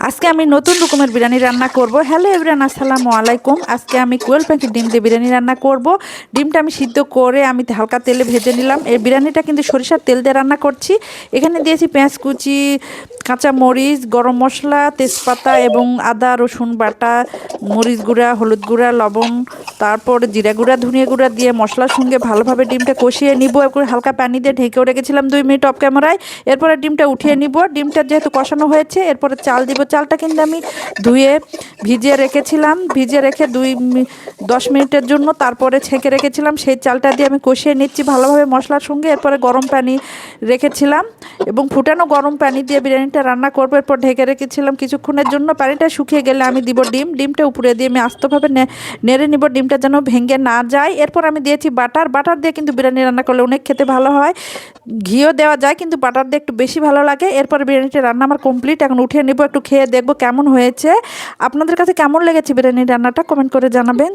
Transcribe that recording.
আজকে আমি নতুন রকমের বিরিয়ানি রান্না করব। হ্যালো এভরিওয়ান, আসসালামু আলাইকুম। আজকে আমি কোয়েল পাখির ডিম দিয়ে বিরিয়ানি রান্না করব। ডিমটা আমি সিদ্ধ করে আমি হালকা তেলে ভেজে নিলাম। এই বিরিয়ানিটা কিন্তু সরিষার তেল দিয়ে রান্না করছি। এখানে দিয়েছি পেঁয়াজ কুচি, কাঁচা মরিচ, গরম মশলা, তেজপাতা এবং আদা রসুন বাটা, মরিচ গুঁড়া, হলুদ গুঁড়া, লবণ, তারপর জিরা গুঁড়া, ধনিয়া গুঁড়া দিয়ে মশলার সঙ্গে ভালোভাবে ডিমটা কষিয়ে নিব। এরপর হালকা পানি দিয়ে ঢেকেও রেখেছিলাম 2 মিনিট অফ ক্যামেরায়। এরপরে ডিমটা উঠিয়ে নিব। ডিমটা যেহেতু কষানো হয়েছে, এরপরে চাল দিব। চালটা কিন্তু আমি ধুয়ে ভিজিয়ে রেখেছিলাম, ভিজিয়ে রেখে 10 মিনিটের জন্য তারপরে ছেঁকে রেখেছিলাম। সেই চালটা দিয়ে আমি কষিয়ে নিচ্ছি ভালোভাবে মশলার সঙ্গে। এরপরে গরম পানি রেখেছিলাম এবং ফুটানো গরম পানি দিয়ে বিরিয়ানিটা রান্না করবো। এরপর ঢেকে রেখেছিলাম কিছুক্ষণের জন্য। পানিটা শুকিয়ে গেলে আমি দিব ডিম। ডিমটা উপরে দিয়ে আমি আস্তভাবে নেড়ে নিব, ডিমটা যেন ভেঙে না যায়। এরপর আমি দিয়েছি বাটার। বাটার দিয়ে কিন্তু বিরিয়ানি রান্না করলে অনেক খেতে ভালো হয়। ঘিও দেওয়া যায় কিন্তু বাটার দিয়ে একটু বেশি ভালো লাগে। এরপর বিরিয়ানিটা রান্না আমার কমপ্লিট। এখন উঠিয়ে নেব, একটু খেয়ে দেখবো কেমন হয়েছে। আপনাদের কাছে কেমন লেগেছে বিরিয়ানি রান্নাটা কমেন্ট করে জানাবেন।